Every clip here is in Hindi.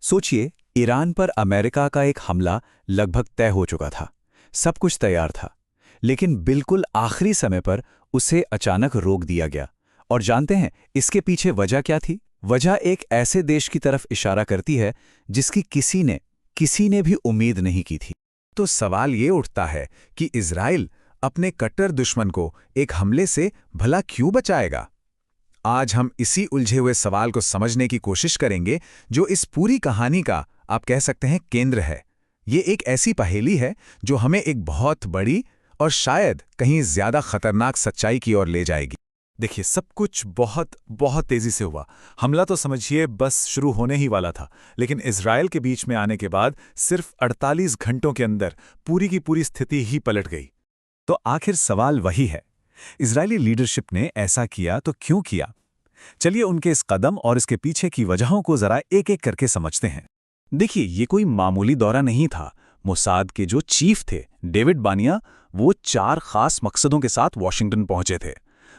सोचिए, ईरान पर अमेरिका का एक हमला लगभग तय हो चुका था। सब कुछ तैयार था, लेकिन बिल्कुल आखिरी समय पर उसे अचानक रोक दिया गया। और जानते हैं इसके पीछे वजह क्या थी? वजह एक ऐसे देश की तरफ इशारा करती है जिसकी किसी ने भी उम्मीद नहीं की थी। तो सवाल ये उठता है कि इज़राइल अपने कट्टर दुश्मन को एक हमले से भला क्यों बचाएगा? आज हम इसी उलझे हुए सवाल को समझने की कोशिश करेंगे, जो इस पूरी कहानी का आप कह सकते हैं केंद्र है। ये एक ऐसी पहेली है जो हमें एक बहुत बड़ी और शायद कहीं ज्यादा खतरनाक सच्चाई की ओर ले जाएगी। देखिए, सब कुछ बहुत बहुत तेजी से हुआ। हमला तो समझिए बस शुरू होने ही वाला था, लेकिन इज़राइल के बीच में आने के बाद सिर्फ 48 घंटों के अंदर पूरी की पूरी स्थिति ही पलट गई। तो आखिर सवाल वही है, इजरायली लीडरशिप ने ऐसा किया तो क्यों किया? चलिए उनके इस कदम और इसके पीछे की वजहों को जरा एक एक करके समझते हैं। देखिए, ये कोई मामूली दौरा नहीं था। मोसाद के जो चीफ थे, डेविड बानिया, वो 4 खास मकसदों के साथ वॉशिंगटन पहुंचे थे।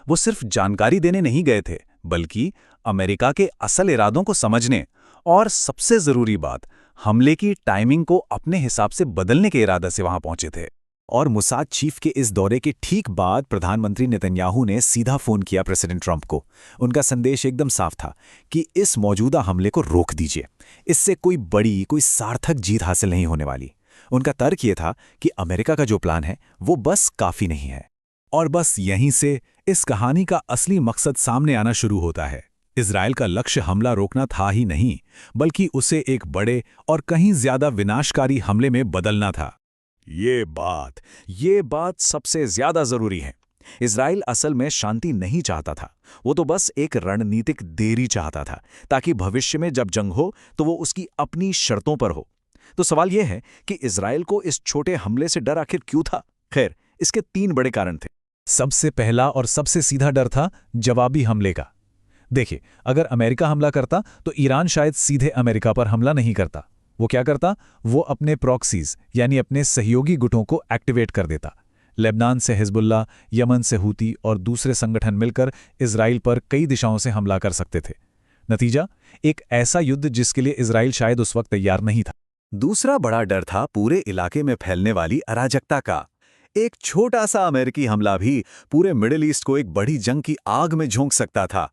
वो सिर्फ जानकारी देने नहीं गए थे, बल्कि अमेरिका के असल इरादों को समझने और सबसे जरूरी बात, हमले की टाइमिंग को अपने हिसाब से बदलने के इरादे से वहां पहुंचे थे। और मोसाद चीफ के इस दौरे के ठीक बाद प्रधानमंत्री नेतन्याहू ने सीधा फोन किया प्रेसिडेंट ट्रंप को। उनका संदेश एकदम साफ था कि इस मौजूदा हमले को रोक दीजिए, इससे कोई सार्थक जीत हासिल नहीं होने वाली। उनका तर्क ये था कि अमेरिका का जो प्लान है वो बस काफी नहीं है। और बस यहीं से इस कहानी का असली मकसद सामने आना शुरू होता है। इजराइल का लक्ष्य हमला रोकना था ही नहीं, बल्कि उसे एक बड़े और कहीं ज्यादा विनाशकारी हमले में बदलना था। ये बात सबसे ज्यादा जरूरी है। इजराइल असल में शांति नहीं चाहता था, वो तो बस एक रणनीतिक देरी चाहता था, ताकि भविष्य में जब जंग हो तो वो उसकी अपनी शर्तों पर हो। तो सवाल यह है कि इजराइल को इस छोटे हमले से डर आखिर क्यों था? खैर, इसके 3 बड़े कारण थे। सबसे पहला और सबसे सीधा डर था जवाबी हमले का। देखिए, अगर अमेरिका हमला करता तो ईरान शायद सीधे अमेरिका पर हमला नहीं करता। वो क्या करता? वो अपने प्रॉक्सीज यानी अपने सहयोगी गुटों को एक्टिवेट कर देता। लेबनान से हिजबुल्लाह, यमन से हूती और दूसरे संगठन मिलकर इजराइल पर कई दिशाओं से हमला कर सकते थे। नतीजा, एक ऐसा युद्ध जिसके लिए इजराइल शायद उस वक्त तैयार नहीं था। दूसरा बड़ा डर था पूरे इलाके में फैलने वाली अराजकता का। एक छोटा सा अमेरिकी हमला भी पूरे मिडिल ईस्ट को एक बड़ी जंग की आग में झोंक सकता था।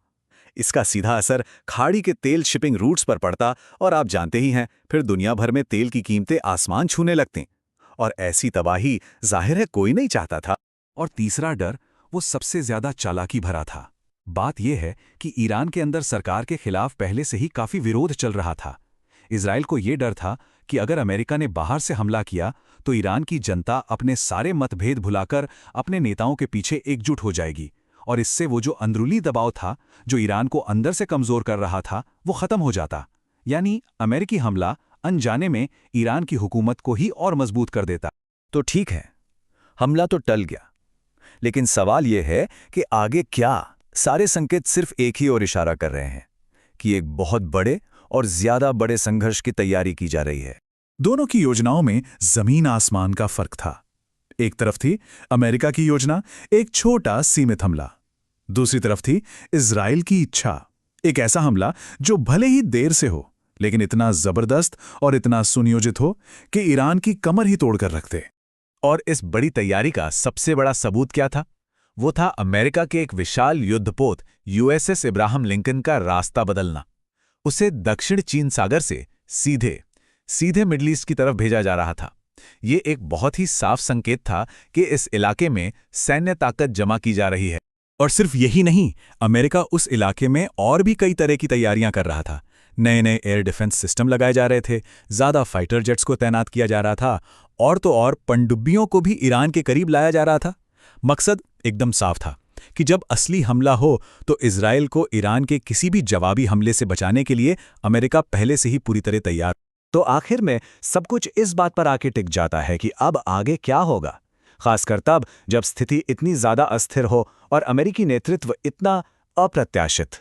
इसका सीधा असर खाड़ी के तेल शिपिंग रूट्स पर पड़ता, और आप जानते ही हैं, फिर दुनिया भर में तेल की कीमतें आसमान छूने लगतीं। और ऐसी तबाही जाहिर है कोई नहीं चाहता था। और तीसरा डर वो सबसे ज्यादा चालाकी भरा था। बात यह है कि ईरान के अंदर सरकार के खिलाफ पहले से ही काफी विरोध चल रहा था। इजराइल को यह डर था कि अगर अमेरिका ने बाहर से हमला किया तो ईरान की जनता अपने सारे मतभेद भुलाकर अपने नेताओं के पीछे एकजुट हो जाएगी, और इससे वो जो अंदरूनी दबाव था, जो ईरान को अंदर से कमजोर कर रहा था, वो खत्म हो जाता। यानी अमेरिकी हमला अनजाने में ईरान की हुकूमत को ही और मजबूत कर देता। तो ठीक है, हमला तो टल गया, लेकिन सवाल यह है कि आगे क्या? सारे संकेत सिर्फ एक ही ओर इशारा कर रहे हैं कि एक बहुत बड़े और ज्यादा बड़े संघर्ष की तैयारी की जा रही है। दोनों की योजनाओं में जमीन आसमान का फर्क था। एक तरफ थी अमेरिका की योजना, एक छोटा सीमित हमला। दूसरी तरफ थी इजराइल की इच्छा, एक ऐसा हमला जो भले ही देर से हो, लेकिन इतना जबरदस्त और इतना सुनियोजित हो कि ईरान की कमर ही तोड़कर रख दे। और इस बड़ी तैयारी का सबसे बड़ा सबूत क्या था? वो था अमेरिका के एक विशाल युद्धपोत यूएसएस इब्राहिम लिंकन का रास्ता बदलना। उसे दक्षिण चीन सागर से सीधे मिडल ईस्ट की तरफ भेजा जा रहा था। ये एक बहुत ही साफ संकेत था कि इस इलाके में सैन्य ताकत जमा की जा रही है। और सिर्फ यही नहीं, अमेरिका उस इलाके में और भी कई तरह की तैयारियां कर रहा था। नए नए एयर डिफेंस सिस्टम लगाए जा रहे थे, ज्यादा फाइटर जेट्स को तैनात किया जा रहा था, और तो और पनडुब्बियों को भी ईरान के करीब लाया जा रहा था। मकसद एकदम साफ था कि जब असली हमला हो तो इजराइल को ईरान के किसी भी जवाबी हमले से बचाने के लिए अमेरिका पहले से ही पूरी तरह तैयार। तो आखिर में सब कुछ इस बात पर आके टिक जाता है कि अब आगे क्या होगा, खासकर तब जब स्थिति इतनी ज्यादा अस्थिर हो और अमेरिकी नेतृत्व इतना अप्रत्याशित।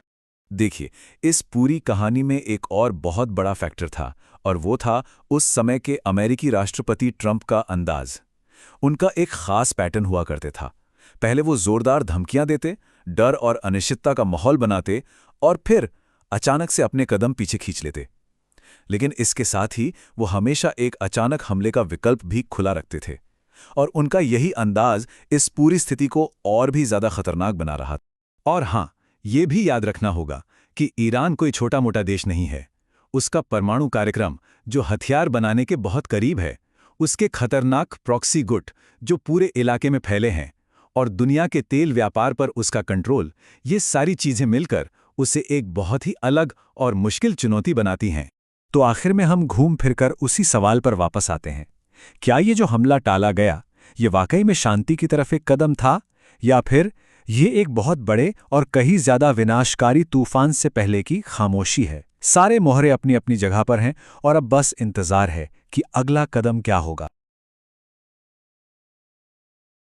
देखिए, इस पूरी कहानी में एक और बहुत बड़ा फैक्टर था, और वो था उस समय के अमेरिकी राष्ट्रपति ट्रंप का अंदाज। उनका एक खास पैटर्न हुआ करते था। पहले वो जोरदार धमकियां देते, डर और अनिश्चितता का माहौल बनाते, और फिर अचानक से अपने कदम पीछे खींच लेते। लेकिन इसके साथ ही वो हमेशा एक अचानक हमले का विकल्प भी खुला रखते थे, और उनका यही अंदाज इस पूरी स्थिति को और भी ज्यादा खतरनाक बना रहा। और हाँ, ये भी याद रखना होगा कि ईरान कोई छोटा मोटा देश नहीं है। उसका परमाणु कार्यक्रम, जो हथियार बनाने के बहुत करीब है, उसके खतरनाक प्रॉक्सी गुट जो पूरे इलाके में फैले हैं, और दुनिया के तेल व्यापार पर उसका कंट्रोल, ये सारी चीजें मिलकर उसे एक बहुत ही अलग और मुश्किल चुनौती बनाती हैं। तो आखिर में हम घूम फिरकर उसी सवाल पर वापस आते हैं, क्या ये जो हमला टाला गया, ये वाकई में शांति की तरफ एक कदम था, या फिर ये एक बहुत बड़े और कहीं ज्यादा विनाशकारी तूफान से पहले की खामोशी है? सारे मोहरे अपनी अपनी जगह पर हैं और अब बस इंतजार है कि अगला कदम क्या होगा।